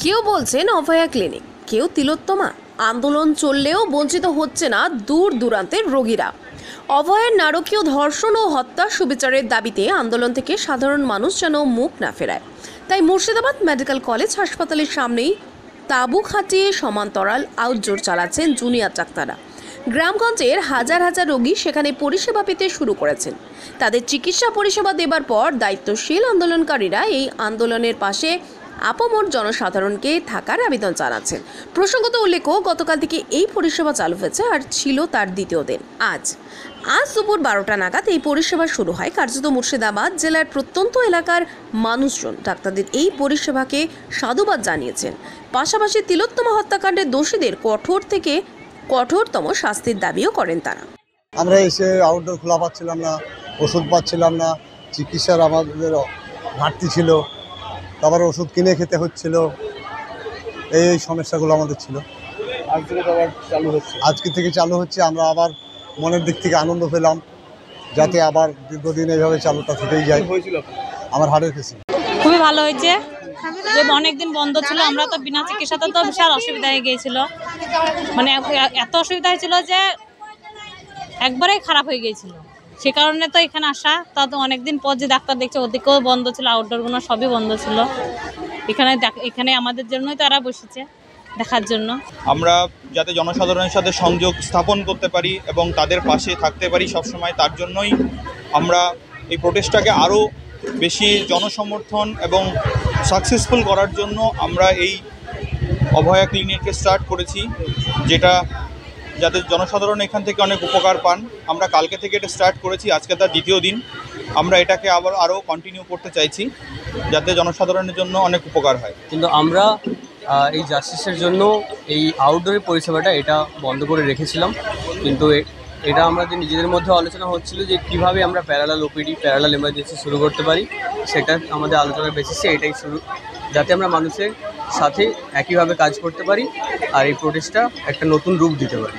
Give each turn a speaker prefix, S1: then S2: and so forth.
S1: কেউ বলছেন অভয়া ক্লিনিক, কেউ তিলোত্তমা। আন্দোলন চললেও বঞ্চিত হচ্ছে না দূর দূরান্তের রোগীরা। অভয়ের নারকীয় ধর্ষণ ও হত্যা সুবিচারের দাবিতে আন্দোলন থেকে সাধারণ মানুষ যেন মুখ না ফেরায়। তাই মুর্শিদাবাদ মেডিকেল কলেজ হাসপাতালের সামনেই তাঁবু খাটিয়ে সমান্তরাল আউটডোর চালাচ্ছেন জুনিয়র ডাক্তাররা। গ্রামগঞ্জের হাজার হাজার রোগী সেখানে পরিষেবা পেতে শুরু করেছেন। তাদের চিকিৎসা পরিষেবা দেবার পর দায়িত্বশীল আন্দোলনকারীরা এই আন্দোলনের পাশে আপামর জনসাধারণকে থাকার আবেদন জানাচ্ছেন। প্রসঙ্গত উল্লেখ্য, গতকাল থেকে এই পরিষেবা চালু হয়েছে আর ছিল তার দ্বিতীয় দিন আজ দুপুর 12টা নাগাদ এই পরিষেবা শুরু হয়। কার্যত মুর্শিদাবাদ জেলার প্রত্যন্ত এলাকার মানুষজন ডাক্তারদের এই পরিষেবাকে সাধুবাদ জানিয়েছেন। পাশাপাশি তিলোত্তমা হত্যাকাণ্ডের দোষীদের কঠোর থেকে কঠোরতম শাস্তির দাবিও করেন তারা।
S2: আমরা এসে আউটডোর খোলা পাচ্ছিলাম না, ওষুধ পাচ্ছিলাম না, চিকিৎসার আমাদের ঘাটতি ছিল, তারপরে ওষুধ কিনে খেতে হচ্ছিল, এই সমস্যাগুলো আমাদের ছিল। আজকে থেকে চালু হচ্ছে। আমরা আবার মনের দিক থেকে আনন্দ পেলাম, যাতে আবার দীর্ঘদিন এইভাবে চালুটা থেকেই যায়। আমার হার্টের পেশেন্ট
S3: খুবই ভালো হয়েছে যে অনেকদিন বন্ধ ছিল। আমরা তো বিনা চিকিৎসাতে তো বিশাল অসুবিধা হয়ে গিয়েছিল, মানে এত অসুবিধা হয়েছিল যে একবারেই খারাপ হয়ে গিয়েছিল। সে কারণে তো এখানে আসা। তা তো অনেকদিন পর যে ডাক্তার দেখছে, ওদিকেও বন্ধ ছিল, আউটডোরগুলো সবই বন্ধ ছিল। এখানে আমাদের জন্যই তারা বসেছে দেখার জন্য।
S4: আমরা যাতে জনসাধারণের সাথে সংযোগ স্থাপন করতে পারি এবং তাদের পাশে থাকতে পারি সবসময়, তার জন্যই আমরা এই প্রোটেস্টটাকে আরও বেশি জনসমর্থন এবং সাকসেসফুল করার জন্য আমরা এই অভয়া ক্লিনিককে স্টার্ট করেছি, যেটা যাতে জনসাধারণ এখান থেকে অনেক উপকার পান। আমরা কালকে থেকে এটা স্টার্ট করেছি, আজকে তার দ্বিতীয় দিন। আমরা এটাকে আরও কন্টিনিউ করতে চাইছি, যাতে জনসাধারণের জন্য অনেক উপকার হয়।
S5: কিন্তু আমরা এই জাস্টিসের জন্য এই আউটডোরের পরিষেবাটা এটা বন্ধ করে রেখেছিলাম। কিন্তু এটা আমাদের নিজেদের মধ্যে আলোচনা হচ্ছিল যে কীভাবে আমরা প্যারালাল ওপিডি, প্যারালাল এমার্জেন্সি শুরু করতে পারি। সেটা আমাদের আলোচনার বেসিসে এটাই শুরু, যাতে আমরা মানুষের সাথে একইভাবে কাজ করতে পারি আর এই প্রোটেস্টটা একটা নতুন রূপ দিতে পারি।